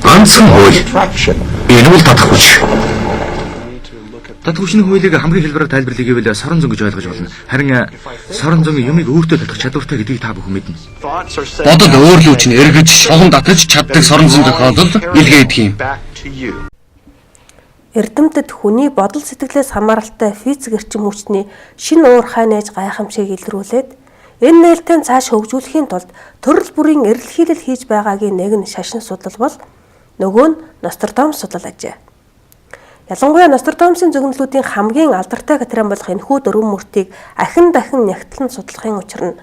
Ганцхан хууль. Энэ үл татах хүч. Татах хүчний хуулийг хамгийн хэлбэрээр тайлбарлая гэвэл сорон зөн гэж ойлгож болно. Харин сорон зөн юмыг өөртөө татах чадвартай гэдгийг та бүхэн мэднэ. Бодол өөрлөж нь эргэж шогон татаж чаддаг сорон зэн тохиолдолд илгээдэг юм. Эрдэмтэд хүний бодол сэтгэлээс хамааралтай физик эрчим хүчний шинэ уур хай нээж гайхамшиг илрүүлээд энэ нээлттэй цааш хөгжүүлэхийн тулд төрөл бүрийн эрэлхийлэл хийж байгаагийн нэг нь шашин судлал бол нөгөө нь Нострадамус судлал ажээ. Ялангуяа Нострадамусын зөгнөлүүдийн хамгийн алдартай катерин болох энэхүү дөрвөн мөртийг ахин дахин нягтлан судлахын учир нь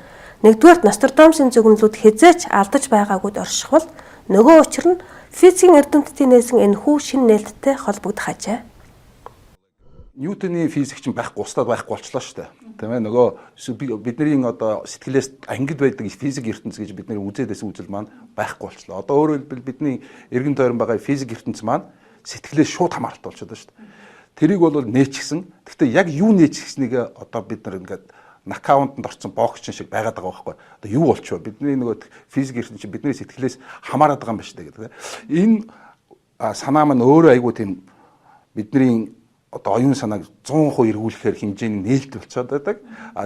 нэгдүгээр Нострадамусын зөгнөлүүд хязээч алдаж байгаагүйд оршихвол нөгөө учир нь физикийн эрдэмтдийн нээсэн энэхүү шинэ нээлттэй холбогдох ажээ. Ньютоны физик чинь байхгүй устдад байхгүй болчлоо шүү дээ. Тийм ээ нөгөө бидний одоо сэтгэлээс ангид байдаг физик ертөнц гэж бидний үзээдээс үзэл маань байхгүй болчлоо. Одоо өөрөөр хэлбэл бидний эргэн тойрон байгаа физик ертөнц маань сэтгэлээс шууд хамааралтай болчиход байна шүү дээ. Тэрийг бол нээчихсэн. Гэхдээ яг юу нээчихснийг одоо бид нар ингээд нокаунтанд орсон боксчин шиг байгаад байгаа байхгүй. Одоо юу болчихвоо бидний нөгөө физик ертөнц чинь бидний сэтгэлээс хамаарат байгаа юм байна шүү дээ гэдэг. Энэ санаа маань өөрөө айгүй тийм бидний одоо оюун санааг 100% эргүүлэхээр хэмжээний нээлт болчиход байдаг.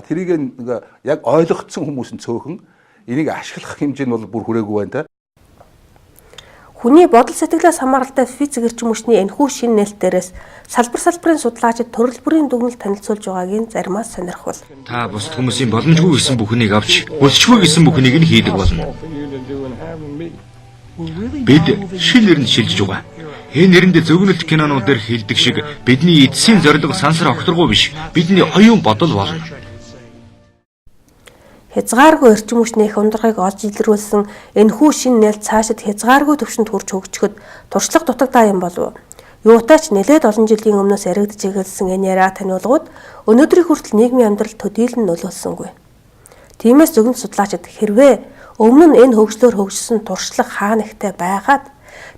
Тэрийг яг ойлгоцсон хүмүүс нь цөөхөн энийг ашиглах хэмжээ нь бол бүр хүрээгүй байна та. Хүний бодол сэтгэлээс хамааралтай физик эрчим хүчний энэхүү шинэ нээлттээрээс салбарын судлаачид төрөл бүрийн дүгнэлт танилцуулж байгаагийн заримаас сонирхвол Та бусад хүмүүсийн боломжгүй гэсэн бүхнийг авч болцгүй гэсэн бүхнийг нь хийдэг болно. Бид шил нэрэнд шилжиж байгаа. Энэ нэрэнд зөгнөлт кинонууд дээр хэлдэг шиг бидний эцсийн зорилго сансар огторгоо биш. Бидний оюун бодол болно. хязгааргүй эрчим хүчний их ундрагыг олж илрүүлсэн энэхүү шинэ нээлт цаашид хязгааргүй төвшөнд хүрч хөгжөхөд туршлага дутагдаа юм болов. Юутаач нэлээд олон жилийн өмнөөс яригдж эхэлсэн энэ яриа таниулгууд өнөөдрийн хүртэл нийгмийн амьдралд төдийлөн нөлөөлсөнгүй. Тиймээс зөгнөлт судлаачид хэрвээ өмнө нь энэ хөгжлөөр хөгжсөн туршлага хаана ихтэй байгаад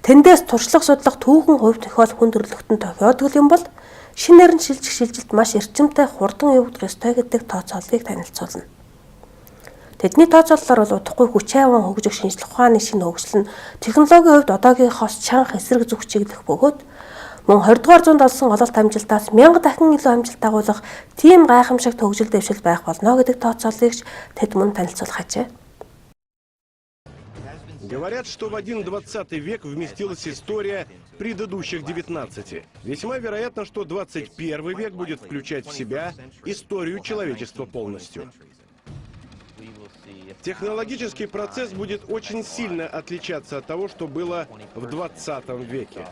тэндээс туршлага судлах түүхэн хувь тохиол хүн төрлөختөнд тохиодог юм бол шинэ нэрэн шилжих шилжилт маш эрчимтэй хурдан явагдах ёстой гэдэг тооцооллыг танилцуулна. Тэдний тооцооллоор бол удахгүй хүчээ аван хөгжих шинжлэх ухааны шинэ хөгжил нь технологийн хувьд одоогийнхоос чанга эсрэг зүг чиглэх бөгөөд мөн 20 дугаар зуунд олсон гололт амжилтаас 1000 дахин илүү амжилт агуулах тийм гайхамшигт хөгжил дэвшил байх болно гэдэг тооцооллыг тэд мөн танилцуулах ажээ. Говорят, что в один 20 век вместилась история предыдущих 19. Весьма вероятно, что 21 век будет включать в себя историю человечества полностью. Технологический процесс будет очень сильно отличаться от того, что было в 20 веке.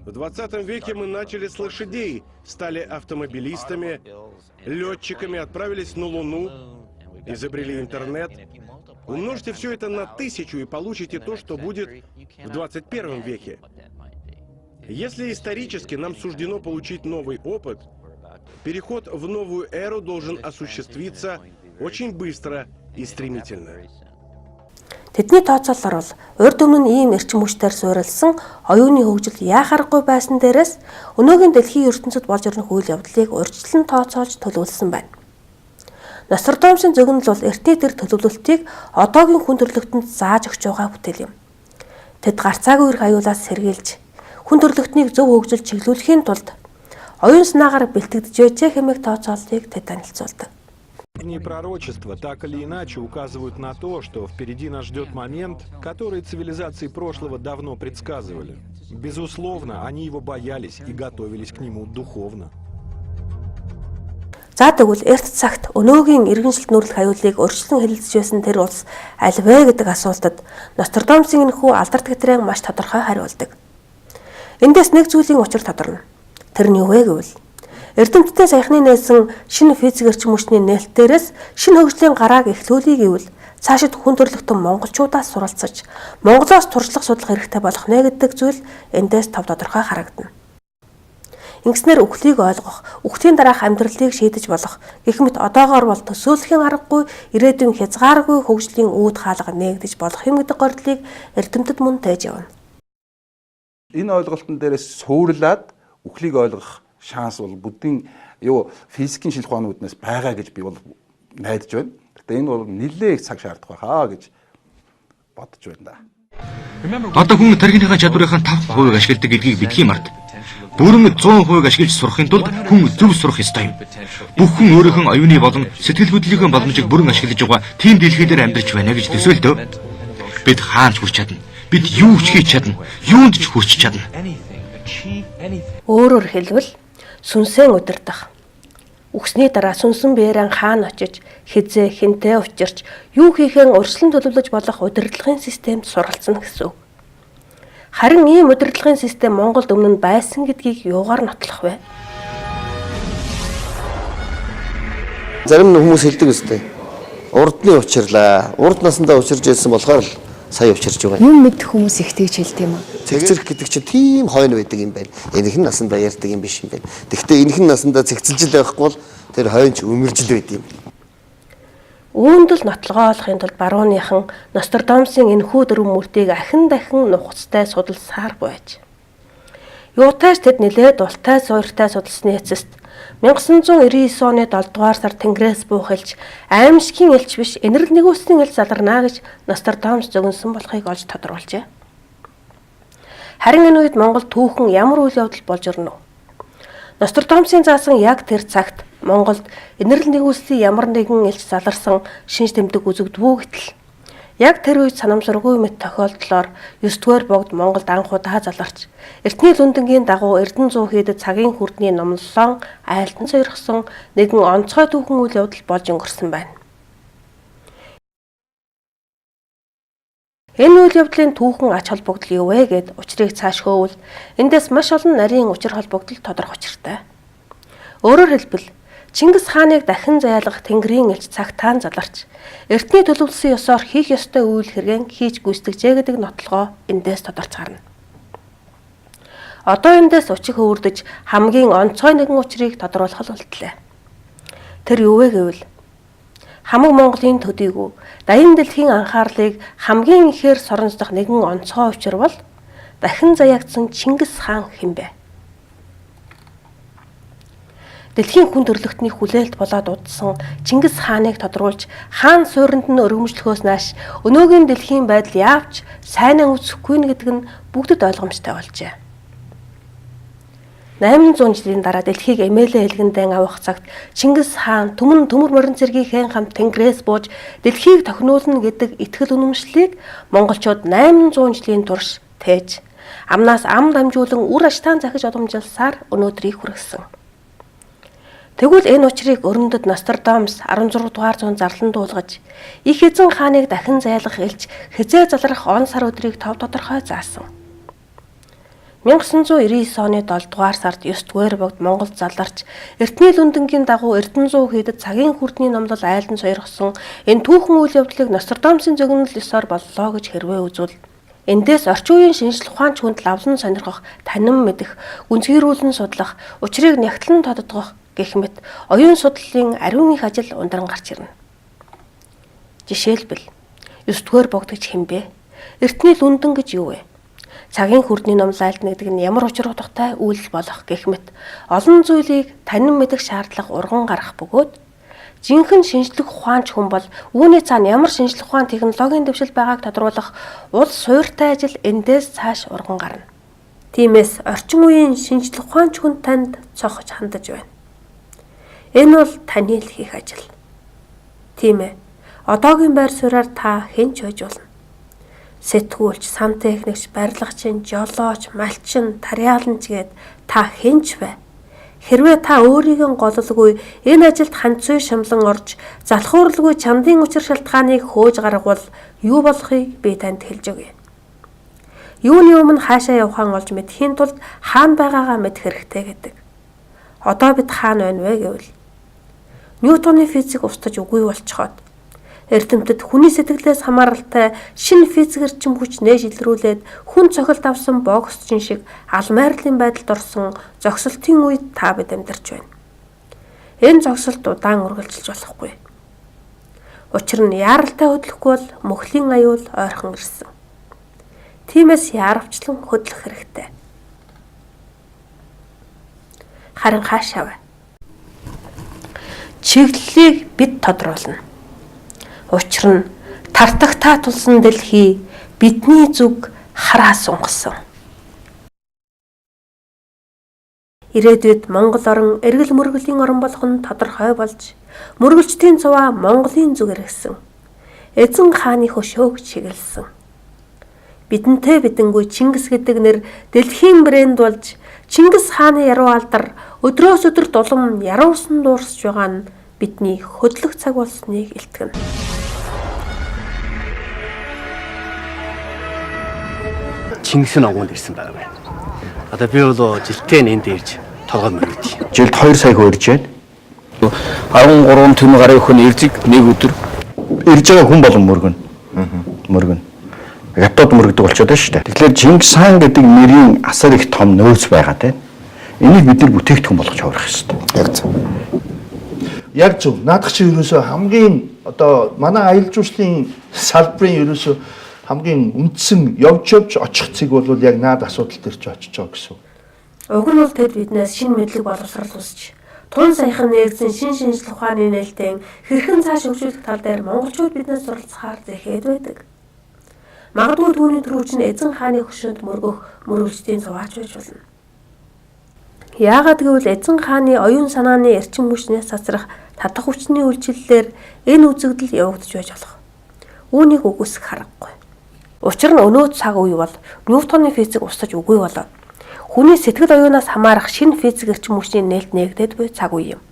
В 20 веке мы начали с лошадей, стали автомобилистами, летчиками, отправились на Луну, изобрели интернет. Умножьте все это на 1000 и получите то, что будет в 21 веке. Если исторически нам суждено получить новый опыт, переход в новую эру должен осуществиться очень быстро и стремительно. Тэдний тооцоололоор бол урд өмнө нь ийм эрчим хүчээр суурилсан оюуны хөгжил яахааргүй байсан дээрээс өнөөгийн дэлхийн ертөнцид болж ирэх үйл явдлыг урьдчилан тооцоолж төлөвлөсөн байна. Нострадамусын зөгнөл бол эртний тэр төлөвлөлтийг одоогийн хүн төрлөختөнд зааж өгч байгаа бүтээл юм. Тэд гарцаагүй эрх аюулаас сэргийлж хүн төрлөختнийг зөв хөгжил чиглүүлэхийн тулд оюун санаагаар бэлтгэж байжээ хэмээх тооцооллыг тэд танилцуулдаг. Пророчества так или иначе указывают на то, что впереди нас ждет момент, который цивилизации прошлого давно предсказывали. Безусловно, они его боялись и готовились к нему духовно. За тэгвэл эрт цагт өнөөгийн иргэншилт нүрэлэх аюулыг өрчлөн хэлэлцэж байсан тэр улс аль вэ гэдэг асуултад Нострадамусын энэхүү алдарт катерин маш тодорхой хариулдаг. Эндээс нэг зүйлийн учир тодорно. Тэр нь юу вэ гэвэл эрдэмтдийн саяхны нээсэн шинэ физик эрчим хүчний нээлттээрээс шинэ хөгжлийн гарааг эхлүүлэе гэвэл цаашид хүн төрлөختөн монголчуудаас суралцаж Монголоос туршлага судлах хэрэгтэй болох нэ гэдэг зүйл эндээс тов тодорхой харагдана. Ингэснээр үхлийг ойлгох, үхлийн дараах амьдралыг шийдэж болох. Гэх мэт одоогоор бол төсөөлөхийн аргагүй, ирээдүйн хязгааргүй хөгжлийн үүд хаалга нээгдэж болох юм гэдэг гордлыг эрдэмтэд мөн тээж явна. Энэ ойлголтын дээрээс суурлаад үхлийг ойлгох шанс бол буддийн физикийн шинжилгээ ухаанууднаас байгаа гэж би бол найдаж байна. Гэхдээ энэ бол нэлээд цаг шаардах байхаа гэж бодож байна да. Одоо хүн тархиныхаа чадварынхаа 5% ашигладаг гэдгийг бидгий мард. Бүрэн 100% ашиглаж сурахын тулд хүн зөв сурах ёстой юм. Бүх хүн өөрийнхөө оюуны болон сэтгэл хөдлөлийн боломжийг бүрэн ашиглаж байгаа тийм дэлхийдээр амьдарч байна гэж төсөөлтөө. Бид хаанч хүрч чадна. Бид юу ч хийж чадна. Юунд ч хүрч чадна. Өөрөөр хэлбэл сүнсээ удирдах. Үхсний дараа сүнсэн биеэрэн хаана очиж, хизээ, хинтээ учирч, юу хийхэн урьдчилан төлөвлөж болох удирдлагын системд суралцсан гэсэн үг. Харин ийм удирдлагын систем Монголд өмнө нь байсан гэдгийг юугаар нотлох вэ? Зарим хүмүүс хэлдэг үстэй. Урдны учирлаа. Урд насандаа учирж ирсэн болохоор л сая учирж байгаа. Юм мэдэх хүмүүс их тэгж хэлдэг юм аа. Цэгцэрх гэдэг чинь тийм хойно байдаг юм байна. Энэхэн насандаа ярьдаг юм биш юм байна. Гэхдээ энэхэн насандаа цэгцэлжил байхгүй бол тэр хойнч өмөржил байд юм. Үүнд л нотлогоо олохын тулд барууныхан Нострадамусын энэхүү дөрвөн мөртийг ахин дахин нухацтай судалсаар байж. Юутайч тэд нэлээд ултай суурьтай судалсны эцэст 1999 оны 7 дугаар сар Тэнгэрээс буухэлж аимшигын элч биш энэрл нэгүслийн элч заларнаа гэж Нострадамус зөгнсөн болохыг олж тодруулжээ. Харин энэ үед Монгол түүхэн ямар үйл явдал болж ирнэ вэ? Нострадамусын заасан яг тэр цагт Монголд энэрл нэгүслийн ямар нэгэн элч заларсан шинж тэмдэг үзэгдвүү гэтэл яг тэр үед санамсаргүй мэт тохиолдлоор 9-р богд Монголд анх удаа заларч Эртний Лүндэнгийн дагуу Эрдэнэ 100 хийдэд цагийн хүрдний номлолон айлтан сойрхсон нэгэн онцгой түүхэн үйл явдал болж өнгөрсөн байна. Энэ үйл явдлын түүхэн ач холбогдол юу вэ гэд учрыг цааш хөөвөл эндээс маш олон нарийн учир холбогдол тодорхой учиртай. Өөрөөр хэлбэл Чингис хааныг дахин зайлах Тэнгэрийн элч цагтаан заларч эртний төлөвлөсөн ёсоор хийх ёстой үйл хэрэгэн хийж гүйцэтгэжээ гэдэг нотлогоо эндээс тодорч гарна. Одоо эндээс учих өвөрдөж хамгийн онцгой нэгэн учрыг тодруулах болтлоо. Тэр юу вэ гэвэл хамаг Монголын төдийгүй даян дэлхийн анхаарлыг хамгийн ихээр соронзох нэгэн онцгой учир бол дахин заяагдсан Чингис хаан хэмбэ. Дэлхийн хүн төрлөختний хүлээлт болоод удсан Чингис хааныг тодруулж хаан суурьнд нь өргөмжлөхөөс нааш өнөөгийн дэлхийн байдал яавч сайнаа үүсэхгүй нэ гэдэг нь бүгдэд ойлгомжтой болжээ. 800 жилийн дараа дэлхийг эмээлээ элгэндэн авах цагт Чингис хаан төмөр морин цэргийнхээ хамт Тэнгэрээс бууж дэлхийг тохируулна гэдэг итгэл үнэмшлийг монголчууд 800 жилийн турш тээж амнаас ам дамжуулан үр аштаан захиж уламжилсаар өнөөдрийг хүргэсэн. Тэгвэл энэ учрыг өрнөдөд Нострадамус 16 дугаар зуун зарлан дуулгаж их эзэн хааныг дахин зайлах элч хизээ залрах он сар өдрийг тов тодорхой заасан. 1999 оны 7 дугаар сард 9 дугаар богд Монголд заларч Эртний Лүндэнгийн дагуу Эрдэнэ 100 хийдэд цагийн хүрдний номлол айлдан сойрхсон энэ түүхэн үйл явдлыг Нострадамусын зөгнөл ёсоор боллоо гэж хэрвээ үзвэл эндээс орчин үеийн шинжлэх ухаанч хүнд лавлан сонирхох, танин мэдэх, гүнзгийрүүлэн судлах, учрыг нягтлан тодотгох гэх мэт оюун судлалын ариун их ажил ундран гарч ирнэ. Жишээлбэл 9-р богд гэж хэмбэ? Эртний Лүндэн гэж юу вэ? Цагийн хүрдний номлолт гэдэг нь ямар учир утгатай үйлдэл болох гэх мэт олон зүйлийг танин мэдэх шаардлага урган гарах бөгөөд жинхэнэ шинжлэх ухаанч хүн бол үүний цаана ямар шинжлэх ухаан технологийн дэвшил байгааг тодруулах уул суурьтай ажил эндээс цааш урган гарна. Тиймээс орчин үеийн шинжлэх ухаанч хүн танд цохож хандаж байна. Энэ бол таны л хийх ажил. Тийм ээ. Одоогийн байр суурьаар та хэн ч байж болно. Сэтгүүлч, сан техникч, барилгачин, жолооч, малчин, тарьяаланч гээд та хэн ч бай. Хэрвээ та өөрийгөө гололгүй энэ ажилд ханцуй шамлан орж залхууралгүй чандын учир шалтгааныг хөөж гаргавал юу болохыг би танд хэлж өгье. Юуны өмнө хаашаа явахын олж мэдхийн тулд хаана байгаагаа мэдэх хэрэгтэй гэдэг. Одоо бид хаана байна вэ гэвэл Ньютоны физик устж үгүй болцоход Эрдэмтэд хүний сэтгэлээс хамааралтай шинэ физик эрчим хүч нээж илрүүлээд хүн цохилт авсан боксчин шиг алмайрлын байдалд орсон зогсолтын үед та бид амьдарч байна. Энэ зогсолт удаан үргэлжилж болохгүй. Учир нь яаралтай хөдлөхгүй бол мөхлийн аюул ойрхон ирсэн. Тиймээс яарвчлан хөдлөх хэрэгтэй. Харин хаашаа вэ? Чиглэлийг бид тодруулна. Учир нь тартагтаа тулсан дэлхий бидний зүг хараас унгасан. Ирээдүйд Монгол орн эргэл мөргөлийн орн болох нь тодорхой болж, мөргөлчдийн цуваа Монголын зүг эргэсэн. Эзэн хааны хөшөөг чиглэсэн. Бидэнтэй бидэнгүй Чингис гэдэг нэр дэлхийн брэнд болж, Чингис хааны яруу алдар өдрөөс өдөрт улам яруулсан дуурсж байгаа нь бидний хөдлөх цаг болсныг илтгэнэ. Чингис нь огонд ирсэн байгаа байна. Одоо би бол жилдээ энд ирж толгой мөрөгдөв. Жилд 2 сая хөрж байна. 13 түн гарын өхөн эрзэг нэг өдөр ирж байгаа хүн болон мөргөн. Мөргөн. Ятод мөрөгдөг болчиход байна шүү дээ. Тэгэхээр Чингис хаан гэдэг нэрийн асар их том нөөц байгаа те. Энийг бид нар бүтээгдэхүүн болгож хувирах ёстой. Яг зөв. Яг зөв. Наадах чи ерөөсөө хамгийн одоо манай аялал жуулчлалын салбарын ерөөсөө хамгийн үндсэн явж очих цэг бол яг наад асуудал дээр ч очиж байгаа гэсэн. Уг нь бол тэд биднээс шинэ мэдлэг боловсрол хүсч, тун саяхан нэгдсэн шинэ шинжлэх ухааны нээлттэй хэрхэн цааш хөгжүүлэх тал дээр монголчууд биднээс суралцахаар зэхэд байдаг. Магадгүй түүний төрөвч нь эзэн хааны хөшөөнд мөргөх мөргөлчдийн цуваач байж болно. Яагаад гэвэл эзэн хааны оюун санааны эрчим хүчнээс цацрах татах хүчний үйлчлэлээр энэ үзэгдэл явагдаж байж болох. Үүнийг үгүйсэх харахгүй. Учир нь өнөө цаг үе бол Ньютоны физик устж үгүй болоод хүний сэтгэл оюунаас хамаарах шинэ физик эрчим хүчний нээлт нээгдээд буй цаг үе юм.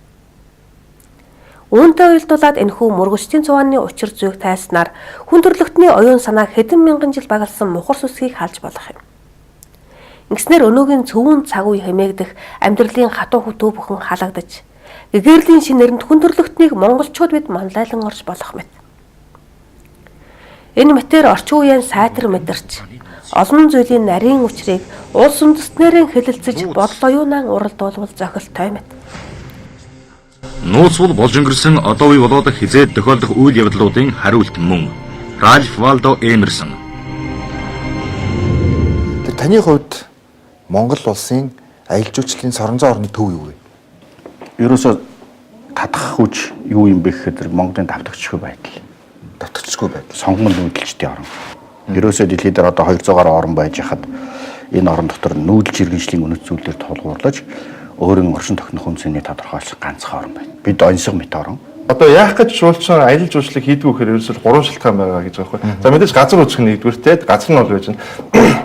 Үүнтэй уялдуулаад энэхүү мөргөлчдийн цувааны учир зүйг тайлснаар хүн төрлөختний оюун санааг хэдэн мянган жил багалсан мухар сүсгийг халж болох юм. Ингэснээр өнөөгийн цөвөн цаг үе хэмээгдэх амьдралын хатуу хөтөө бүхэн халагдаж, гэгэрлийн шинэрэнд хүн төрлөختнийг монголчууд бид манлайлан орж болох мэт. Энэ мэтэр орчин үеийн сайтар мэдэрч, олон зүйлийн нарийн учрыг улс үндэстнэрийн хэлэлцэж бодол оюунаа уралдуулбал зохилтой мэт. Нууц бол болж өнгөрсөн одоо үе болоод хизээд тохиолдох үйл явдлуудын хариулт мөн. Ральф Валдо Эмерсон. Тэр таны хувьд Монгол улсын аялал жуулчлалын сорон зай орны төв юу вэ? Ерөөсөө татах хүч юу юм бэ гэхээр Монголын давтагчгүй байдал. Давтагчгүй байдал. Сонгон нүүдэлчдийн орн. Ерөөсөө дэлхийд дээр одоо 200 гаруй орн байж хахад энэ орн дотор нүүдэлч иргэншлийн үнэт зүйлээр тулгуурлаж өөрийн оршин тогтнох үнцнийг тодорхойлсон ганцхан орн байна. Бид онцгой мэт орн. Одоо яах гэж жуулчаар аялал жуулчлалыг хийдгүү гэхээр ерөөсөө 3 шалтгаан байгаа гэж байгаа байхгүй. За мэдээж газар үзэх нь нэгдүгээр те газар нь бол байж байна.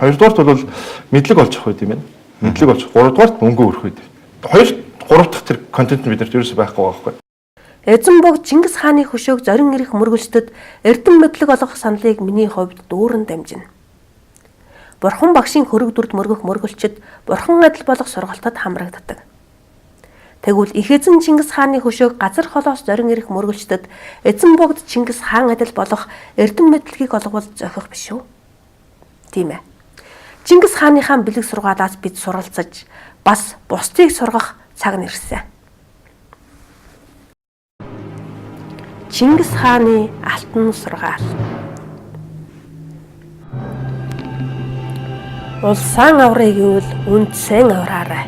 Хоёрдугаарт бол мэдлэг олж авах үед юм байна. Мэдлэг олж. Гуравдугаарт мөнгө өрөх үед. Гурав дахь тэр контент нь биднэрт ерөөсөө байхгүй байгаа байхгүй. Эзэн богд Чингис хааны хөшөөг зорин ирэх мөргөлчдөд эрдэм мэдлэг олгох саналыг миний хувьд дүүрэн дамжина. Бурхан багшийн хөрөг дүрд мөргөх мөргөлчд бурхан адил болох сургалтад хамрагддаг. Тэгвэл их эзэн Чингис хааны хөшөөг газар холоос зорин ирэх мөргөлчдөд эзэн богд Чингис хаан адил болох эрдэм мэдлэгийг олгох зохих биш үү? Тийм ээ. Чингис хааныхаа бэлэг сургаалаас бид суралцаж бас бусдыг сургах цаг нэрсэн. Чингис хааны алтан сургаал. Улсаан аврыг гэвэл үндсэн авраарай.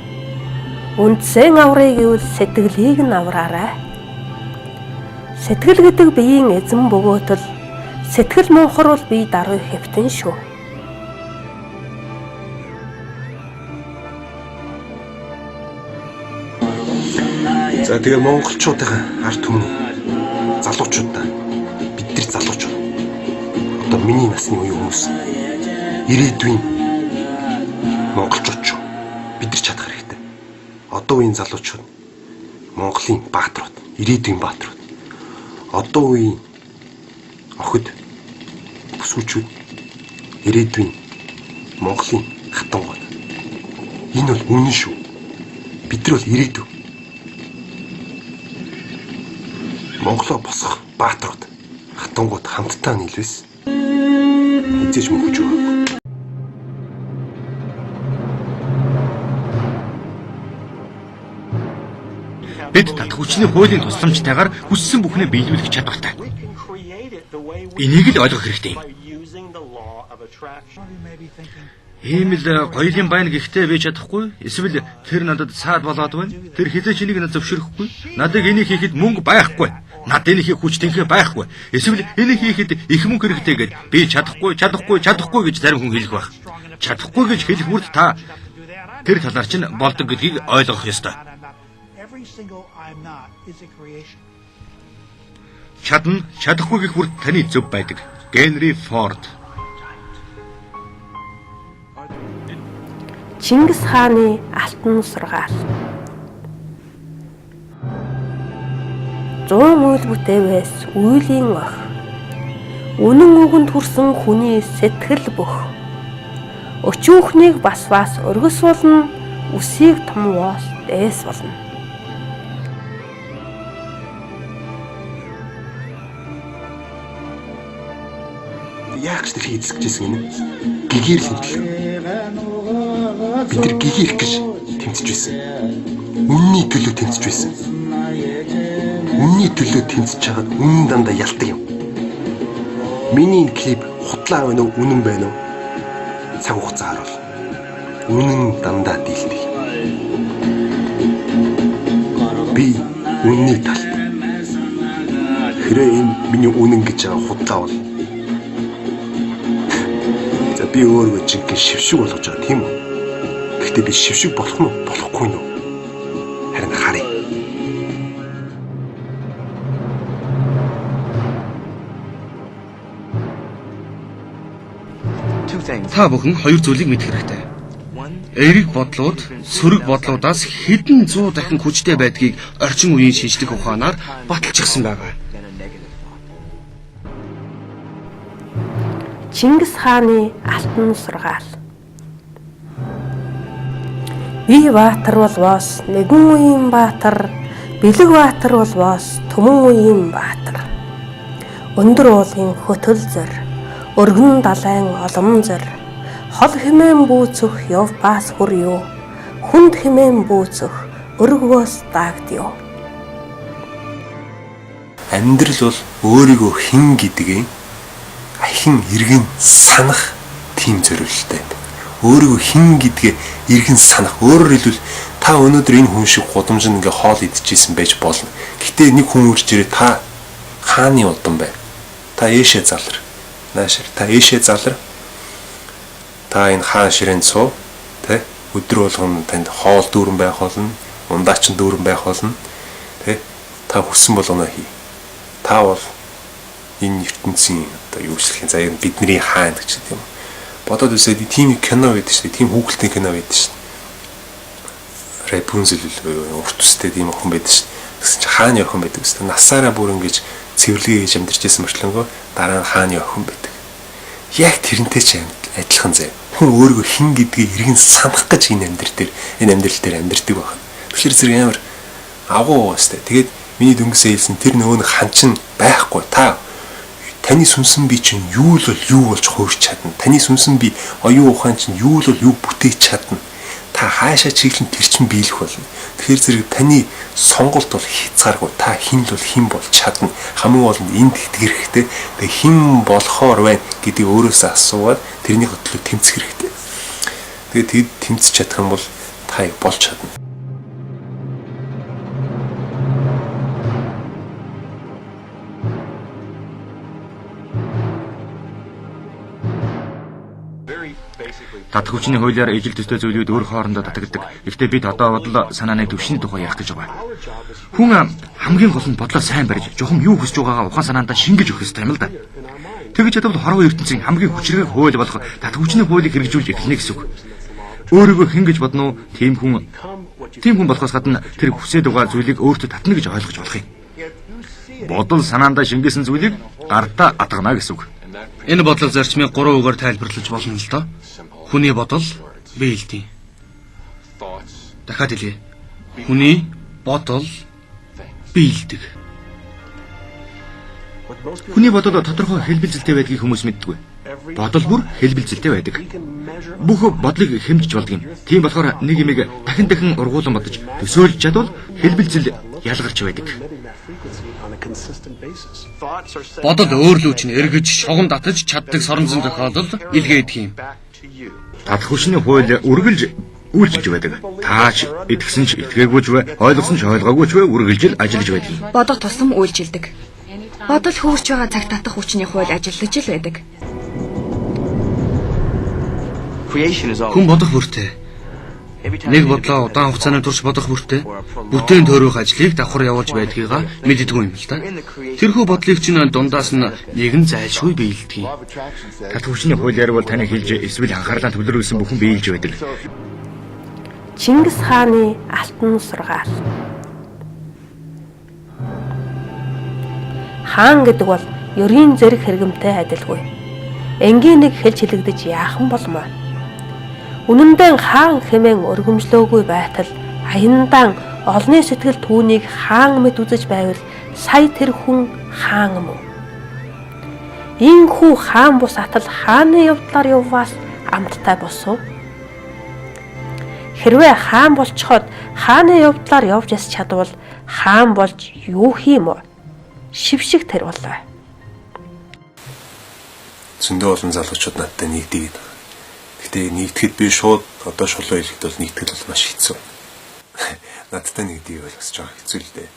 Үндсэн аврыг гэвэл сэтгэлийг нь авраарай. Сэтгэл гэдэг биеийн эзэн бөгөөтөл сэтгэл мөнхөр бол бие даруй хэвтэн шүү. За тэгээ монголчуудын ард түмэн залуучуудаа бид нар залуучууд одоо миний насны үеийн хүмүүс ирээдүйн монголчууд ч бид нар чадах хэрэгтэй. Одоо үеийн залуучууд Монголын бааtruуд, ирээдүйн бааtruуд. Одоо үеийн охид бүсгүүчүүд ирээдүйн Монголын хатангууд. Энэ бол үнэн шүү. Бид нар бол ирээдүй Монголоо босгох бааtruуд, хатангууд хамтдаа нийлвэс. Эцэж мөхөж өгөөгүй. Бид татах хүчний хуулийн тусламжтайгаар хүссэн бүхнээ биелүүлэх чадвартай. Энийг л ойлгох хэрэгтэй юм. Ийм л гоёлын байна гэхдээ би чадахгүй. Эсвэл тэр надад саад болоод байна. Тэр хизээч энийг надад зөвшөөрөхгүй. Надад энийг хийхэд мөнгө байхгүй. Надад энийг хийх хүч тэнхээ байхгүй. Эсвэл энийг хийхэд их мөнгө хэрэгтэй гэд би чадахгүй гэж зарим хүн хэлэх байх. Чадахгүй гэж хэлэх үрд та тэр талаар чинь болдог гэдгийг ойлгох ёстой. Чадна, чадахгүй гэх бүрт таны зөв байдаг. Генри Форд. Чингис хааны алтан сургаал. 100 мөл бүтээвээс үйлийн ох. Үнэн үгэнд хүрсэн хүний сэтгэл бүх. Өчүүхнийг бас өргөс болно, үсийг том воос дээс болно. Яг ч тэр хийцэж гэсэн юм. Гэгээр л хэлдэг. Бид тэр гэгээх гэж тэмцэж байсан. Үнний төлөө тэмцэж байсан. Үнний төлөө тэмцэж чагаад үнэн дандаа ялдаг юм. Миний клип хутлаа байна уу, үнэн байна уу? Цаг хугацаа харуул. Үнэн дандаа дийлдэг. Би үнний талд. Хэрэг энэ миний үнэн гэж байгаа хутлаа бол би өөрөө жинхэнэ шившиг болгож байгаа тийм үү? Гэхдээ би шившиг болох нь болохгүй нь. Харин харъя. Та бүхэн хоёр зүйлийг мэдэх хэрэгтэй. Эерэг бодлууд, сөрөг бодлуудаас хэдэн зуун дахин хүчтэй байдгийг орчин үеийн шинжлэх ухаанаар баталчихсан байгаа. Чингис хааны алтан сургаал. Би баатар болвоос нэгэн үеийн баатар, бэлэг баатар болвоос түмэн үеийн баатар. Өндөр уулын хөтөл зөр, өргөн далайн олон зөр, хол хэмээн бүүцөх яв бас хүр юу, хүнд хэмээн бүүцэх өргөвөөс даагдё. Амьдрал бол өөрийгөө хэн гэдгийг ахин иргэн санах тийм зориулттай. Өөрийгөө хэн гэдгээ иргэн санах. Өөрөөр хэлбэл та өнөөдөр энэ хүн шиг гудамжинд ингээ хоол идчихсэн байж болно. Гэтэ нэг хүн үрж ирээ та хааны удам бай. Та ээшээ залар. Наашир та ээшээ залар. Та энэ хаан ширээнд суу. Тэ өдөр болгон танд хоол дүүрэн байх болно. Ундаачин дүүрэн байх болно. Тэ та хүссэн болгоно хий. Та бол энэ ертөнцийн одоо юу гэхин за энэ бидний хаан гэж тийм бодоод үсээд тийм кино байдаг шүү дээ, тийм хүүхэлдэйн кино байдаг шүү дээ. Рапунзел урт үстэй тийм охин байдаг шүү. Тэгсэн чинь хааны охин байдаг шүү. Насаараа бүр ингэж цэвэрлэгээ хийж амьдарч байсан мөрчлөнгөө дараа нь хааны охин байдаг. Яг тэрнтэй ч адилхан зэ. Хүн өөрийгөө хэн гэдгийг иргэн санах гэж энэ амьдрал дээр амьдардаг байна. Тэгэхээр зэрэг амар агуу өстэй. Тэгээд миний дөнгөсөө хэлсэн тэр нөгөө нэг хан чинь байхгүй. Таны сүнсэн би чинь юу л бол юу болж хуурч чадна. Таны сүнсэн би оюун ухаан чинь юу л бол юу бүтээж чадна. Та хаашаа чиглэн тэр чинь биелэх болно. Тэгэхээр зэрэг таны сонголт бол хязгааргүй. Та хэн л бол хэн болж чадна. Хамгийн гол нь энд итгэх хэрэгтэй. Тэгээ хэн болохоор байна гэдгийг өөрөөсөө асуугаад тэрний хөтлөө тэмцэх хэрэгтэй. Тэгээд тэмцэж чадах юм бол та болж чадна. Татах хүчний хуулиар ижил төстэй зүйлүүд өөр хоорондоо татагддаг. Гэхдээ бид одоо бодол санааны төвшин тухай ярих гэж байгаа. Хүн хамгийн гол нь бодлоо сайн барьж, жухам юу хүсэж байгаагаа ухаан санаандаа шингэж өгөх ёстой юм л да. Тэгэж чадвал хорвоо ертөнцийн хамгийн хүчрэг хууль болох татах хүчний хуулийг хэрэгжүүлж эхэлнэ гэсэн үг. Өөрийгөө хэн гэж бодно уу? Тийм хүн болохоос гадна тэр хүсэж байгаа зүйлийг өөртөө татна гэж ойлгож болох юм. Бодол санаандаа шингээсэн зүйлийг гартаа атгана гэсэн үг. Энэ бодлого зарчмыг 3 үгээр тайлбарлаж болно л доо. Хүний бодол биелдэг. Дахиад хэлье. Хүний бодол биелдэг. Хүний бодол тодорхой хэлбэлзэлтэй байдгийг хүмүүс мэддэггүй. Бодол бүр хэлбэлзэлтэй байдаг. Бүх бодлыг хэмжиж болдог юм. Тийм болохоор нэг юмыг дахин ургуулan бодож төсөөлж чадвал хэлбэлзэл ялгарч байдаг. Бодол өөрлөвч нь эргэж, шугам татаж чаддаг соронзон тохиолдол илгээдэг юм. Татах хүчний хууль үргэлж үйлчилж байдаг. Тааж итгэсэн ч итгээгүй ч бай, ойлгосон ч ойлгоогүй ч бай үргэлж ажиллаж байдаг. Бодох тусам үйлчилдэг. Бодол хөвөрч байгаа цагт татах хүчний хууль ажиллаж л байдаг. Хүн бодох бүртээ. Нэг бодлоо удаан хугацааны турш бодох бүртээ бүтээн төрөх ажлыг давхар явуулж байдгийгаа мэддэггүй юм л да. Тэрхүү бодлыг чинь дундаас нь нэгэн зайлшгүй биелдэг. Татах хүчний хуулиар бол таны хэлж эсвэл анхаарлаа төвлөрүүлсэн бүхэн биелж байдаг. Чингис хааны алтан сургаал. Хаан гэдэг бол ёрийн зэрэг хэрэгэмтэй адилгүй. Энгийн нэг хэлж хэлэгдэж яахан болмоо. Үнэндээ хаан хэмээн өргөмжлөөгүй байтал аяндаан олны сэтгэл түүнийг хаан мэд үзэж байвал сая тэр хүн хаан мөн. Ийхүү хаан бус атал хааны явдлаар явваас амттай босов. Хэрвээ хаан болцоход хааны явдлаар явж яс чадвал хаан болж юу хийм вэ? Шившиг тэр болоо. Зөндөө олон залуучууд надтай нэгдээд. Гэтэ нэгдэхэд би шууд одоо шулуу хэлэхэд бол нэгтгэл бол маш хэцүү. Надтай нэгдийг бол бас жоо хэцүү л дээ.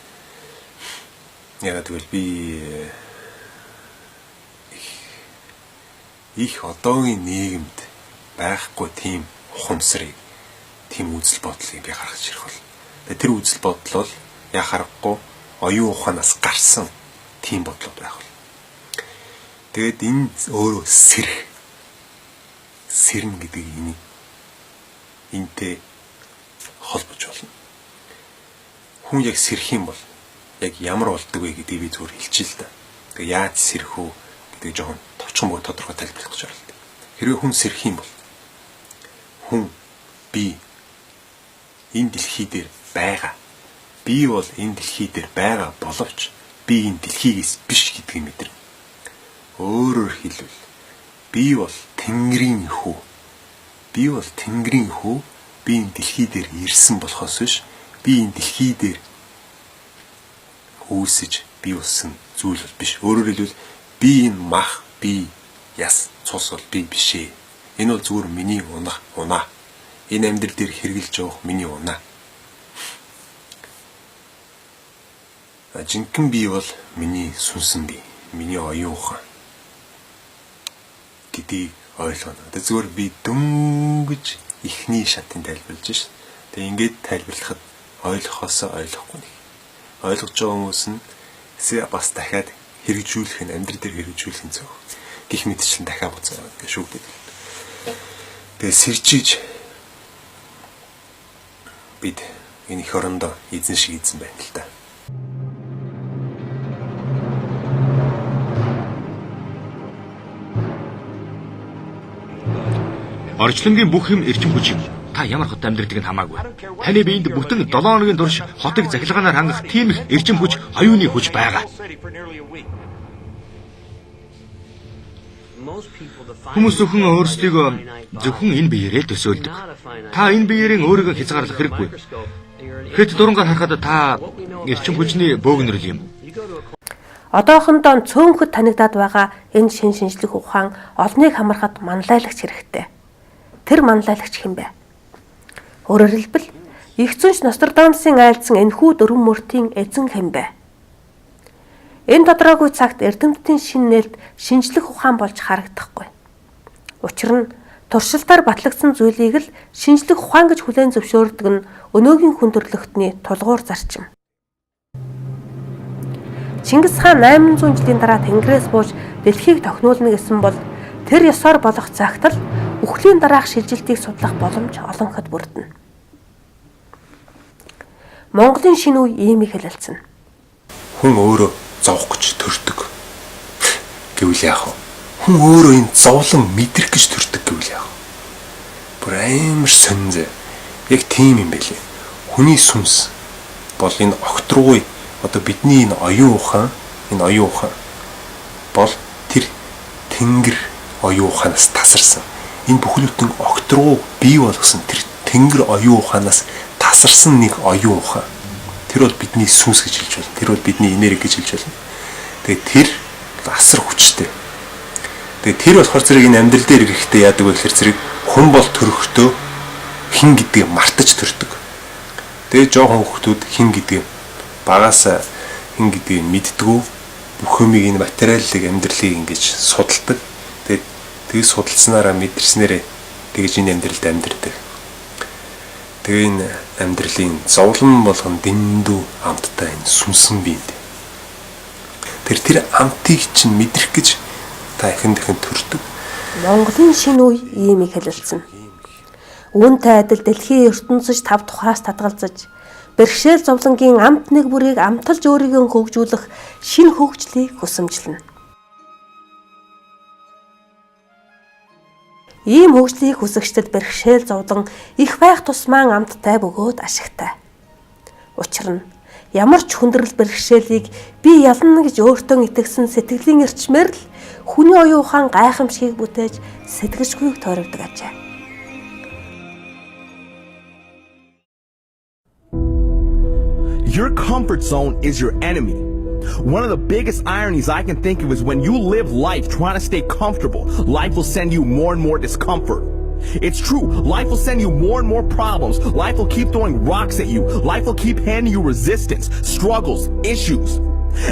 Ягаад гэвэл би их одоогийн нийгэмд байхгүй тийм ухамсарыг, тийм үзэл бодлыг би гаргаж ирэх бол. Тэр үзэл бодол бол яхахгүй оюун ухаанаас гарсан тийм бодлууд байх бол. Тэгээд энэ өөрөө сэрнэ гэдэг энтэй холбож болно. Хүн яг сэрх юм бол яг ямар болдог вэ гэдгийг би зүгээр хэлчихье л да. Тэгээд яаж сэрх үү гэдэг жоохон товчхон бод тодорхой тайлбарлах гэж байна. Хэрвээ хүн сэрх юм бол хүн би энэ дэлхий дээр байгаа. Би бол энэ дэлхий дээр байгаа боловч би энэ дэлхийгээс биш гэдгийг мэдэрнэ. Өөрөөр хэлбэл би бол Тэнгэрийн хүү. Би бол Тэнгэрийн хүү. Би энэ дэлхий дээр ирсэн болохоос биш би энэ дэлхий дээр үүсэж би болсон зүйл бол биш. Өөрөөр хэлбэл би энэ мах, би яс, цус бол би биш ээ. Энэ бол зүгээр миний унаа. Энэ амьдрал дээр хэрглэж явах миний унаа. Жинхэнэ би бол миний сүнсэн би, миний оюун ухаан гэдгийг ойлгоно. Тэгээ зүгээр би дөнгөж ихний шатыг тайлбарлаж шээ. Тэгээ ингээд тайлбарлахад ойлгохоосоо ойлгохгүй нэг. Ойлгож байгаа хүмүүс нь бас дахиад хэрэгжүүлэх нь амьдрал дээр хэрэгжүүлэх нь зөв. Гэх мэтчлэн дахиад буцаа гэж шүүгдэг. Тэгээ сэржиж бид энэ их орондоо эзэн шиг эзэн байна л да. Орчлонгийн бүх юм эрчим хүч юм. Та ямар хот амьдралыг нь хамаагүй. Таны биед бүтэн 7 хоногийн турш хотыг захилгаанаар хангах тийм их эрчим хүч, оюуны хүч байгаа. Хүмүүс зөвхөн өөрсдийгөө зөвхөн энэ биеэрээ төсөөлдөг. Та энэ биеэрээ өөрийгөө хязгаарлах хэрэггүй. Хэд дурангаар харахад та эрчим хүчний бөөгнөрл юм. Одоохондоо цөөнхөд танигдаад байгаа энэ шинжлэх ухаан олныг хамархад манлайлагч хэрэгтэй. Тэр манлайлагч хэн бэ? Өөрөөр хэлбэл их зүйч Нострадамусын айлдсан энэхүү дөрвөн мөртийн эзэн хэн бэ? Энэ тодорхойгүй цагт эрдэмтдийн шинэ нээлт шинжлэх ухаан болж харагдахгүй. Учир нь туршилтаар батлагдсан зүйлийг л шинжлэх ухаан гэж хүлээн зөвшөөрдөг нь өнөөгийн хүн төрлөختний тулгуур зарчим. Чингис хаан 800 жилийн дараа Тэнгэрээс бууж дэлхийг тохинулна гэсэн бол тэр ёсоор болох цагт л үхлийн дараах шилжилтийг судлах боломж олонход бүрдэнэ. Монголын шинэ үе ийм их хэлэлцэнэ. Хүн өөрөө зовх гэж төрдөг гэвэл яах вэ? Хүн өөрөө энэ зовлон мэдрэх гэж төрдөг гэвэл яах вэ? Бүр амар сонзэ. Яг тийм юм байлээ. Хүний сүнс бол энэ огт руугүй одоо бидний энэ оюун ухаан бол тэр тэнгэр оюун ухаанаас тасарсан. Энэ бүхэл бүтэн огт руу бий болгосон тэр тэнгэр оюун ухаанаас тасарсан нэг оюун ухаан. Тэр бол бидний сүнс гэж хэлж байна. Тэр бол бидний энерги гэж хэлж байна. Тэгээ тэр асар хүчтэй. Тэгээ тэр болохоор зэрэг энэ амьдрал дээр ирэхдээ яадаг вэ гэхээр зэрэг хүн бол төрөхдөө хин гэдгийг мартаж төрдөг. Тэгээ жоохон хүүхдүүд хин гэдгийг багаасаа хин гэдгийг мэддэггүй. Бүх юмыг энэ материалыг амьдралыг ингэж судалдаг. Тэгээ судалснараа мэдэрснээрээ тэгэж энэ амьдралд амьдрдаг. Тэгээ энэ амьдралын зовлон болгон дэндүү амттай энэ сүнсэн биед. Тэр амтыг чинь мэдрэх гэж та ихэн төрдөг. Монголын шинэ үе ийм их хэлэлцэн. Үүнтэй адил дэлхийн ертөнцөж 5 тухаас татгалзаж, бэрхшээл зовлонгийн амт нэг бүрийг амталж өөрийгөө хөгжүүлэх шинэ хөгжлийг хүсэмжлэнэ. Ийм хөгжлийг хүсэгчдэд бэрхшээл зовлон их байх тусмаа амттай бөгөөд ашигтай. Учир нь ямар ч хүндрэл бэрхшээлийг би ялна гэж өөртөө итгэсэн сэтгэлийн эрчмээр л хүний оюун ухаан гайхамшигыг бүтээж сэтгэжгүйг тойрогдог ажээ. Your comfort zone is your enemy. One of the biggest ironies I can think of is when you live life trying to stay comfortable, life will send you more and more discomfort. It's true, life will send you more and more problems. Life will keep throwing rocks at you. Life will keep handing you resistance, struggles, issues.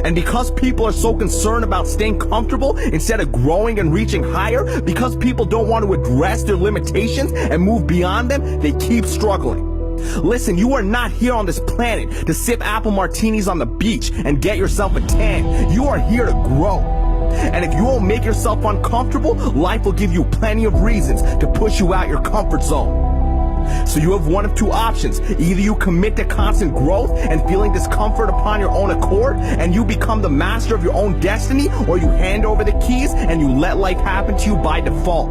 And because people are so concerned about staying comfortable instead of growing and reaching higher, because people don't want to address their limitations and move beyond them, they keep struggling. Listen, you are not here on this planet to sip apple martinis on the beach and get yourself a tan. You are here to grow. And if you won't make yourself uncomfortable, life will give you plenty of reasons to push you out your comfort zone. So you have one of two options. Either you commit to constant growth and feeling discomfort upon your own accord, and you become the master of your own destiny, or you hand over the keys and you let life happen to you by default.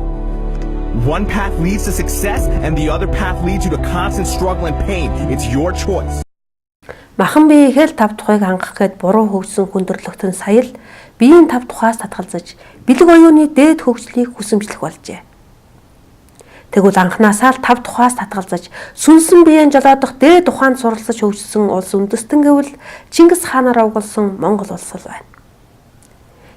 One path leads to success and the other path leads you to constant struggle and pain. It's your choice. Махан биеийг 5 тухайг хангах гээд буруу хөгжсөн хүндрэлтэн сая л биеийн 5 тухаас татгалзаж бэлэг оюуны дээд хөгжлийг хүсэмжлэх болжээ. Тэгвэл анхнаасаа л 5 тухаас татгалзаж сүнсэн биеийн жолоодох дээд ухаанд суралцаж хөгжсөн улс үндэстэн гэвэл Чингис хаанаар угалсан Монгол улс л байна.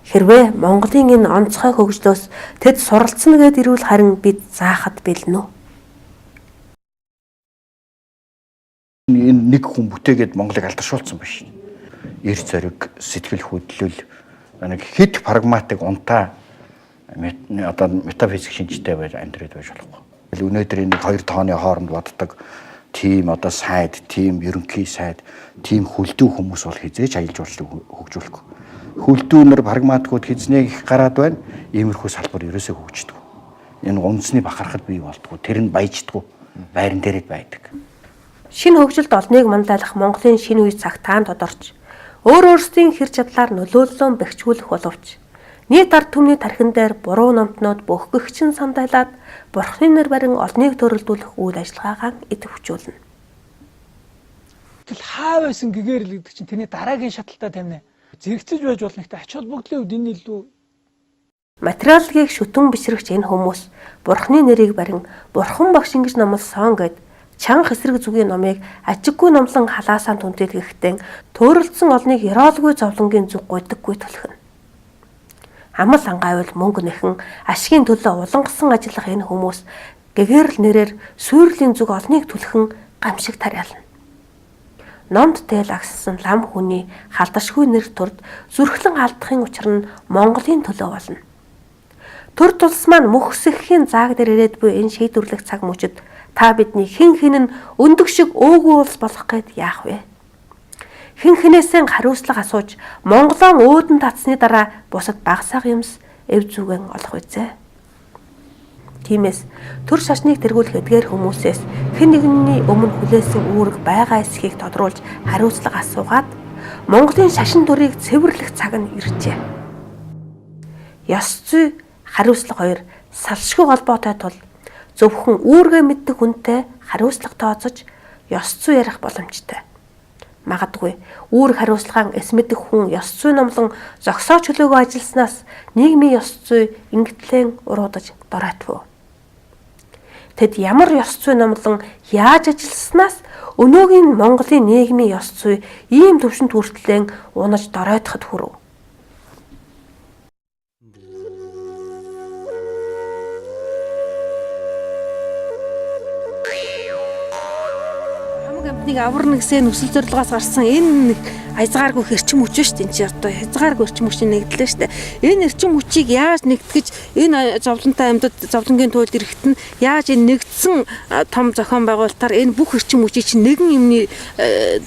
Хэрвээ Монголын энэ онцгой хөгжлөөс тэд суралцна гэд ирвэл харин бид заахад бэлнэ. Энэ нэг хүн бүтээгээд Монголыг алдаршуулсан биш. Эр зориг, сэтгэл хөдлөл, нэг хэд прагматик унтаа одоо метафизик шинжтэй байж амьдрээд байж болохгүй. Өнөөдөр энэ 2 тооны хооронд боддог тим одоо сайд, тим ерөнхий сайд, тим хөлдөө хүмүүс бол хизээж аялал жуулчлалыг хөгжүүлэхгүй. Хөлдөөнөр прагматикууд хизнээ их гараад байна. Иймэрхүү салбар ерөөсөө хөгждөг. Энэ үндэсний бахархал бий болдгоо. Тэр нь баяждгоо. Байран дээрээ байдаг. Шинэ хөгжилд олныг мандалах Монголын шинэ үе цагтаан тодорч өөр өөрсдийн хэр чадлаар нөлөөллөөн бэхжүүлэх боловч нийт ард түмний тархин дээр буруу номтнууд бөхгөгчин сандайлаад бурхны нэр барин олныг төрөлдүүлэх үйл ажиллагаагаа идэвхжүүлнэ. Тэгэл хаа байсан гэгээр л гэдэг чинь тэрний дараагийн шаталтаа тамина зэрэгцэж байж болно гэхдээ ач холбогдлын үед энэ илүү материалыг шүтэн бишрэгч энэ хүмүүс бурхны нэрийг барин бурхан багш ингэж номлосон гэд чанга эсрэг зүгийн номыг ажиггүй номлон халаасаа түнтэлгэхдээ төөрөлдсөн олныг яроолгүй зовлонгийн зүг гойдоггүй түлхэнэ. Амал ангайвал мөнгө нэхэн ашигын төлөө улангасан ажиллах энэ хүмүүс гэгэрл нэрээр сүйрлийн зүг олныг түлхэн гамшиг тариална. Номд тэл агссан лам хүний халдашгүй нэр төрд зүрхлэн алдахын учир нь Монголын төлөө болно. Төр тулс маань мөхсөхийн зааг дээр ирээд буй энэ шийдвэрлэх цаг мөчид та бидний хэн хэн нь өндөг шиг өөгүй улс болох гээд яах вэ? Хэн хэнээсээ хариуцлага асууж Монголоо өөдөн татсны дараа бусад багсаах юмс эв зүгэн олох үзье. Тиймээс төр шашныг тэргүүлэх эдгээр хүмүүсээс хэн нэгний өмнө хүлээсэн үүрэг байгаа эсхийг тодруулж хариуцлага асуугаад Монголын шашин төрийг цэвэрлэх цаг нь иржээ. Ёс зүй хариуцлага 2 салшгүй холбоотой тул зөвхөн үүргээ мэддэг хүнтэй хариуцлага тооцож ёс зүй ярих боломжтой. магадгүй үүрэг хариуцлагаан эс мэдэх хүн ёс зүй номлон зогсоо чөлөөгөө ажилласнаас нийгмийн ёс зүй ингэтлэн уруудаж доройтов. Тэд ямар ёс зүй номлон яаж ажилласнаас өнөөгийн Монголын нийгмийн ёс зүй ийм төвшөнд хүртлэн унаж доройтоход хүрэв. Нэг аварна гэсэн өсөл зорилгоос гарсан энэ нэг хязгааргүй эрчим хүч шүү дээ. Энд чинь одоо хязгааргүй эрчим хүч нэгдлээ шүү дээ. Энэ эрчим хүчийг яаж нэгтгэж энэ зовлонтой амьтад зовлонгийн туйлд ирэхэд нь яаж энэ нэгдсэн том зохион байгуулалтаар энэ бүх эрчим хүчийг чинь нэгэн юмны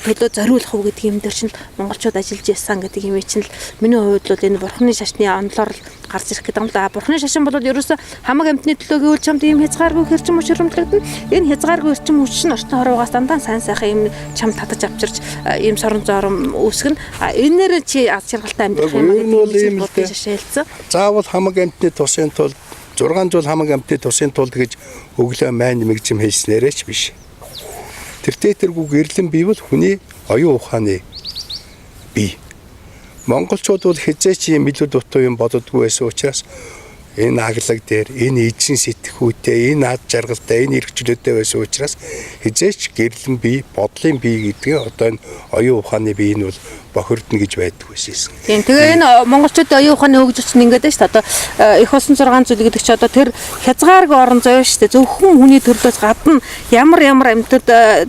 төлөө зориулах уу гэдэг юм дээр чинь монголчууд ажиллаж байсан гэдэг юм чинь л миний хувьд бол энэ бурхны шашны онолоор гарч ирэх гэдэг юм да. Бурхны шашин бол ерөөсө хамаг амьтны төлөө гэвэл чамд ийм хязгааргүй эрчим хүч өрөмтлөгдөн. Энэ хязгааргүй эрчим хүч нь орчин хорвоогоос дандаа сайн сайхан юм чам татаж авчирч ийм сорон зоором үүсгэн. Энээр чи аз жаргалтай амьдрах юм ийм л дээ. Заавал хамаг амьтны тусын тулд 6 жил хамаг амьтны тусын тулд гэж өглөө мань мэгжим хийснээрээ ч биш. Тэр гэрлэн бий бол хүний оюун ухааны бий. Монголчууд бол хязгаарч юм илүү дутуу юм боддоггүй байсан учраас энэ аглаг дээр энэ эзэн сэтгхүүтэй энэ ад жаргалтай энэ эрхчлөөтэй байсан учраас хязгаарч гэрлэн бий бодлын бий гэдгээ одоо энэ оюун ухааны бий нь бол бохирдно гэж байдаг байсан. Тийм. Тэгээ энэ монголчууд оюун ухааны хөгжүүлч нь ингээд шүү дээ. Одоо их болсон 6 зүйл гэдэг чи одоо тэр хязгааргүй орон зай шүү дээ. Зөвхөн хүний төрлөөс гадна ямар амьтад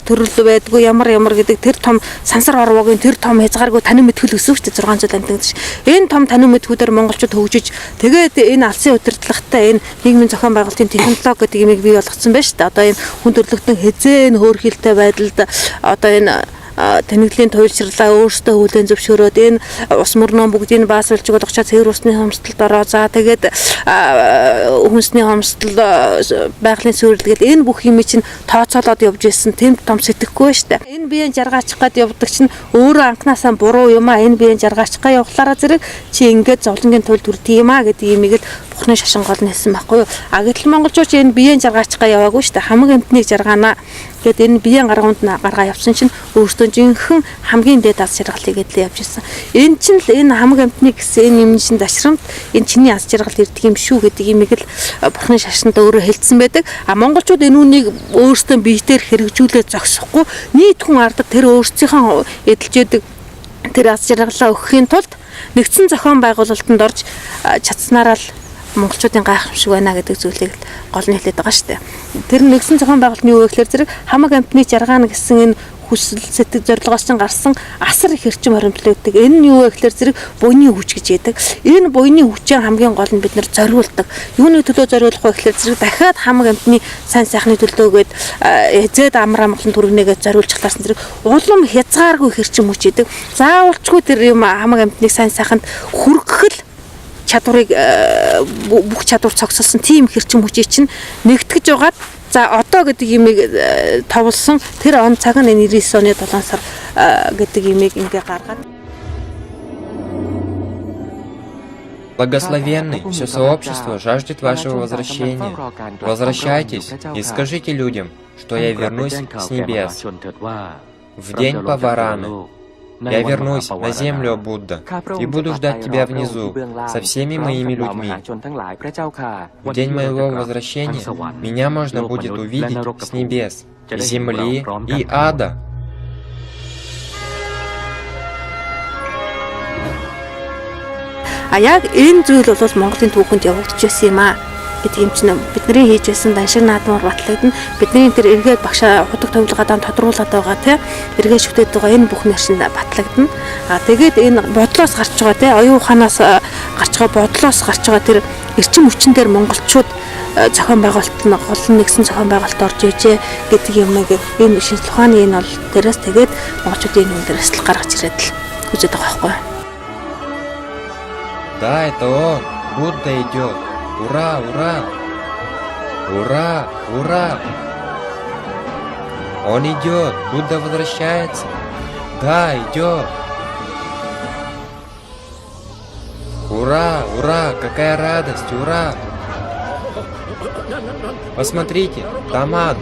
төрөл байдгүй ямар гэдэг тэр том сансар орвогийн тэр том хязгааргүй танин мэдхүүл өсөв шүү дээ 6 жил амьтад гэж. Энэ том танин мэдхүүдээр монголчууд хөгжиж тэгээд энэ алсын удирдлагатай энэ нийгмийн зохион байгуулалтын технологи гэдэг юмыг бий болгоцсон байна шүү дээ. Одоо энэ хүн төрөлхтөн хязээ хөөрхилтэй байдалд одоо энэ танигдлын туйлшрлаа өөртөө хүлээн зөвшөөрөөд энэ ус мөрнөө бүгдийг баасруулж болгочоо цэвэр усны хомсдолд ороо. За тэгээд хүнсний хомсдол байгалийн сүрэлгээд энэ бүх юм чинь тооцоолоод явж ирсэн тэнд том сэтгэхгүй штэ. Энэ биеийн жаргаачих гад явдаг чинь өөрөө анханасаа буруу юм а. Энэ биеийн жаргаачихгаа явахлаараа зэрэг чи ингээд зовлонгийн туйлд хүрдэг юм а гэдэг имийг л Бурхны шашин гол нь хэлсэн байхгүй юу. А гэтэл монголчууд энэ биеийн жаргаачихгаа яваагүй штэ. Хамаг амьтныг жаргаана гэд энэ биеийн гаргуунд гаргаа явсан чинь өөртөө жинхэнэ хамгийн дээд аз жаргалыг эдлээ явж ирсэн. Энэ чинь л энэ хамаг амьтны гэсэн энэ юм шин зашрамт энэ чиний аз жаргал ирдэг юм шүү гэдэг имийг л Бурхны шашинд өөрөө хэлсэн байдаг. А монголчууд энэ үнийг өөрсдөө биетээр хэрэгжүүлээд зогсохгүй нийт хүн ард тэр өөрсдийнхөө эдэлж яадаг тэр аз жаргалаа өгөхийн тулд нэгдсэн зохион байгуулалтанд орж чадсанараа л монголчуудын гайхамшиг байна гэдэг зүйлийг гол нь хэлээд байгаа шүү дээ. Тэр нэгсэн зохион байгуулалтны юу гэхээр зэрэг хамаг амьтны жаргаана гэсэн энэ хүсэл сэтгэл зорилгоос чинь гарсан асар их эрчим хоримтлагддаг. Энэ нь юу вэ гэхээр зэрэг буйны хүч гэж яддаг. Энэ буйны хүчийн хамгийн гол нь бид нэр зориулдаг. Юуны төлөө зориулах вэ гэхээр зэрэг дахиад хамаг амьтны сайн сайхны төлөөгээд зэд амар амгалан түргэнэгээ зориулж хатаарсан зэрэг улам хязгааргүй эрчим хүч яддаг. Заавалчгүй тэр юм хамаг амьтныг сайн сайханд хүргэх чадварыг бүх чадвар цогцолсон тийм хэрчим хүчийг чинь нэгтгэж байгаад за одоо гэдэг имийг товлсон тэр он цаг нь 99 оны 7 сар гэдэг имийг ингээ гаргаад Благословенный, все сообщество жаждет вашего возвращения. Возвращайтесь и скажите людям, что я вернусь с небес в день Павараны. Я вернусь на землю, Будда, и буду ждать тебя внизу, со всеми моими людьми. В день моего возвращения меня можно будет увидеть с небес, земли и ада. А яг энэ зүйл бол Монголын түүхэнд явагдаж байсан юм аа. Гэдэг юм чинь бидний хийж байсан даншиг наадмаар батлагдана. Бидний тэр эргээд багш худаг товлогоодаа тодруулаад байгаа тий. Эргээд шүтээд байгаа энэ бүх нэршин батлагдана. А тэгээд энэ бодлоос гарч байгаа тий. Оюун ухаанаас гарч байгаа бодлоос гарч байгаа тэр эрчим хүчин дээр монголчууд зохион байгуулалт нь гол нэгсэн зохион байгуулалт орж ижээ гэдэг юмыг энэ шинжлэх ухааны энэ бол дээрээс тэгээд монголчуудын энэ дээрээс л гаргаж ирээд л үзээд байгаа байхгүй. Да, это он. Будда идет. Ура, ура! Ура, ура! Он идет, Будда возвращается. Да, идет. Ура, ура, какая радость, ура! Посмотрите, там ад.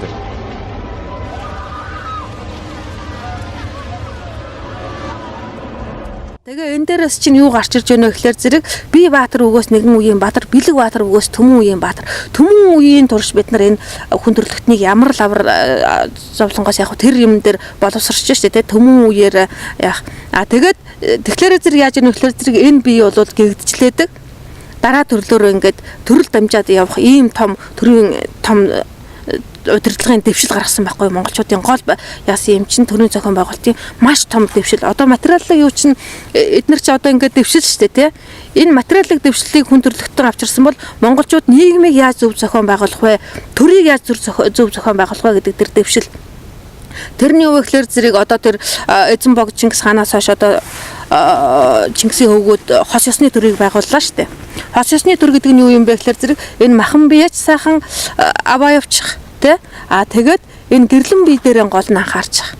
дээрээс чинь юу гарч ирж байна гэхээр зэрэг бие Баатар өгөөс нэгэн үеийн Баатар, Бэлэг Баатар өгөөс Төмөн үеийн Баатар. Төмөн үеийн турш бид нар энэ хүндрэлтнийг ямар л авар зовлонгоос яг тэр юм дээр боловсрч штэ тэ Төмөн үеэр яг тэгээд тэгэхээр зэрэг яаж ийм гэхээр зэрэг энэ бие бол гэгдчихлээдэг. Дараа төрлөөрөө ингээд төрөл дамжаад явах ийм том төрийн том удирдлагын дэвшил гаргасан байхгүй монголчуудын гол яасан юм чинь төрийн зохион байгуулалтын маш том дэвшил. Одоо материалын юу чинь эдгээр чи одоо ингээд дэвшил шүү дээ тий. Энэ материалын дэвшлийг хүндрэлтээр авчирсан бол монголчууд нийгмийг яаж зөв зохион байгуулах вэ? Төрийг яаж зөв зохион байгуулах вэ гэдэг тэр дэвшил. Тэрний юу гэхээр зэрэг одоо тэр эзэн бог Чингис хаанаас хойш одоо Чингисийн хөвгүүд хос ёсны төрийг байгууллаа шүү дээ. Хос ёсны төр гэдэг нь юу юм бэ гэхээр зэрэг энэ махан биеч сайхан аваа явчих тэ тэгээд энэ гэрлэн бие дээр гол нь анхаарчих.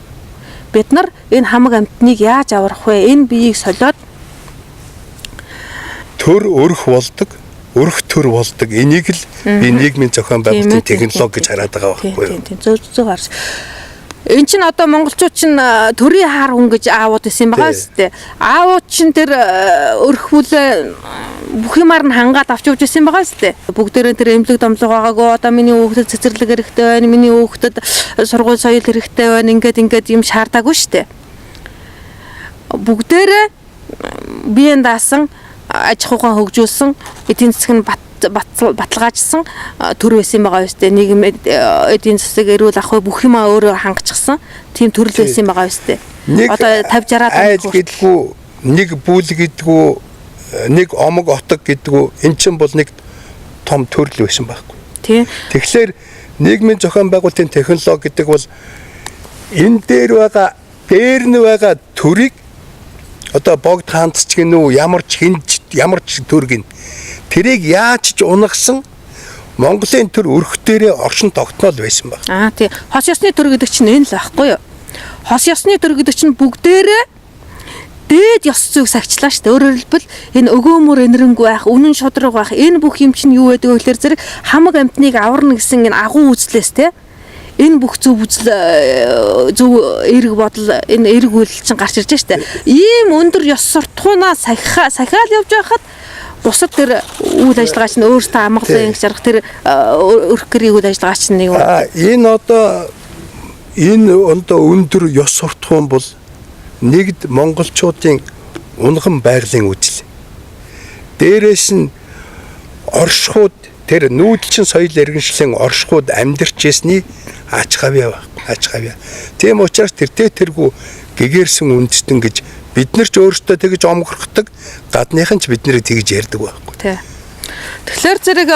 Бид нар энэ хамаг амьтныг яаж аврах вэ? Энэ биеийг солиод төр өрх болдог, өрх төр болдог. Энийг л би нийгмийн зохион байгуулалтын технологи гэж хараад байгаа байхгүй юу? Тийм зөв харж. Энд чинь одоо монголчууд чинь төрийн хаар хүн гэж аавууд исэн байгаа шүү дээ. Аавууд чинь тэр өрхвүлээ бүх юмар нь хангаад авч явж исэн байгаа шүү дээ. Бүгдээрээ тэр эмнэлэг домлог байгаагүй. Одоо миний хүүхдэд цэцэрлэг хэрэгтэй байна. Миний хүүхдэд сургууль соёл хэрэгтэй байна. Ингээд юм шаардаагүй шүү дээ. Бүгдээрээ биеийн даасан аж ахуйгаа хөгжүүлсэн эдийн засаг нь баталгаажсан төр байсан байгаа юм шүү дээ. Нийгэм эдийн засаг эрүүл ахуй бүх юмаа өөрөө хангацсан тийм төрөл байсан байгаа юм шүү дээ. Одоо 50-60 айл гэдгүү нэг бүл гэдгүү нэг омог отог гэдгүү эн чинь бол нэг том төрөл байсан байхгүй. Тийм. Тэгэхээр нийгмийн зохион байгуулалтын технологи гэдэг бол энэ дээр нь байгаа төрийг одоо богд хаантч гин үү ямар ч төргин тэрийг яаж ч унагсан Монголын төр өрхтөрөө оршин тогтнол байсан баг. Тий. Хос ёсны төр гэдэг чинь энэ л байхгүй юу? Хос ёсны төр гэдэг чинь бүгдээрээ дээд ёс зүйг сагчлаа шүү дээ. Өөрөөр хэлбэл энэ өгөөмөр энэрэнгүй байх, үнэн шудраг байх энэ бүх юм чинь юу байдаг вэ гэхээр зэрэг хамаг амьтныг аварна гэсэн энэ агуу үзлээс те энэ бүх зөв эерэг бодол энэ эерэг үйл чинь гарч ирж штэ. Ийм өндөр ёс суртахуунаа сахиал явж байхад бусад тэр үйл ажиллагаа чинь өөртөө амгалан ингэ жаргах тэр өрх гэрийн үйл ажиллагаа чинь нэг энэ өндөр ёс суртахуун бол нэгд монголчуудын унган байгалийн үзэл. Дээрээс нь оршихуд тэр нүүдэлчин соёл иргэншлийн оршихуд амьдарч ирсний ач хавьяа. Тийм учраас тэргүй гэгэрсэн үндэстэн гэж бид нар ч өөрсдөө тэгж омгорхдаг, гадных нь ч биднийг тэгж ярьдаг байхгүй. Тий. Тэгэхээр зэрэг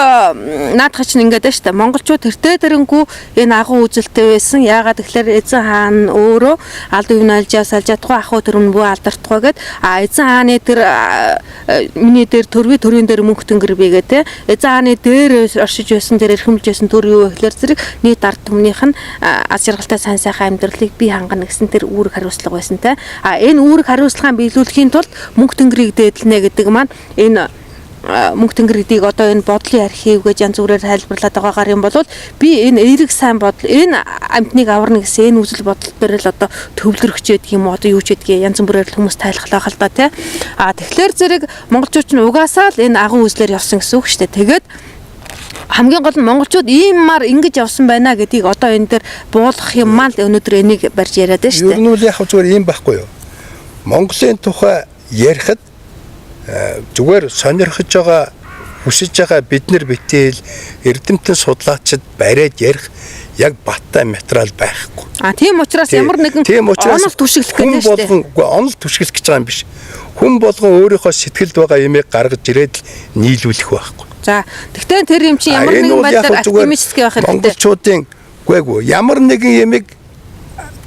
наадах чинь ингээд байна шүү дээ. Монголчууд тэрнгүү энэ агуу үзэлтэй байсан. Яагаад тэгэхээр эзэн хаан өөрөө алд үеийн альжаас алж ядахгүй ахуй төрөм бүү алдартахгүй гэд эзэн хааны тэр миний дээр төрийн дээр мөнх тэнгэр бигээ те. Эзэн хааны дээр оршиж байсан тэр эрхэмлж байсан төр юу вэ гэхээр зэрэг нийт ард түмнийх нь аз жаргалтай сайн сайхан амьдралыг бий хангана гэсэн тэр үүрэг хариуцлага байсан те. Энэ үүрэг хариуцлагаа биелүүлэхийн тулд мөнх тэнгэрийг дээдлэнэ гэдэг маань энэ мөнх тэнгэрийг одоо энэ бодлын архив гэж янз бүрээр тайлбарлаад байгаагаар юм бол би энэ эерэг сайн бодол энэ амьтныг аварна гэсэн энэ үзэл бодол дээр л одоо төвлөрөх ч гэдэг юм уу одоо юу ч гэдгийг янз бүрээр хүмүүс тайлхлаа хал та тий. Тэгэхээр зэрэг монголчууд нь угаасаа л энэ агуу үзлээр явсан гэсэн үг шүү дээ. Тэгээд хамгийн гол нь монголчууд ийммар ингэж явсан байна гэдгийг одоо энэ дээр буулгах юм маань өнөөдөр энийг барьж яриад байна шүү дээ. Ер нь бол яг зүгээр юм байхгүй юу? Монголын тухай ярихад зүгээр сонирхож байгаа хүсэж байгаа бид нар битэл эрдэмтэн судлаачид бариад ярих яг баттай материал байхгүй. Тийм учраас ямар нэгэн онол түшиглэх гэдэг шүү дээ. Онол түшиглэх гэж байгаа юм биш. Хүн болгон өөрийнхөө сэтгэлд байгаа юмыг гаргаж ирээд нийлүүлэх байхгүй. За тэгтээ тэр юм чинь ямар нэгэн байдлаар оптимистик байх хэрэгтэй. Монголчуудын ямар нэгэн юмыг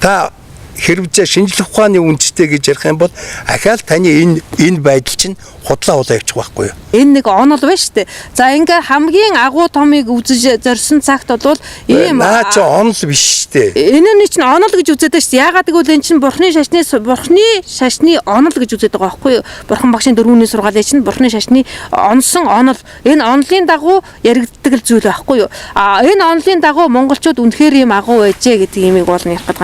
та хэрэгжээ шинжлэх ухааны үндэстэй гэж ярих юм бол ахаал таны энэ байдал чинь худлаа явчих байхгүй юу? Энэ нэг онол байна шүү дээ. За ингээ хамгийн агуу томыг үзэж зорьсон цагт бол ийм наа чи онол биш шүү дээ. Энэ чинь онол гэж үзээд байна шүү дээ. Яагаад гэвэл энэ чинь бурхны шашны онол гэж үзээд байгаа байхгүй юу? Бурхан багшийн дөрвөний сургаалыг чинь бурхны шашны онсон онол. Энэ онолын дагуу яригддаг л зүйл байхгүй юу? Энэ онолын дагуу монголчууд үнэхээр ийм агуу байжээ гэдэг юмыг бол ярих гэдэг.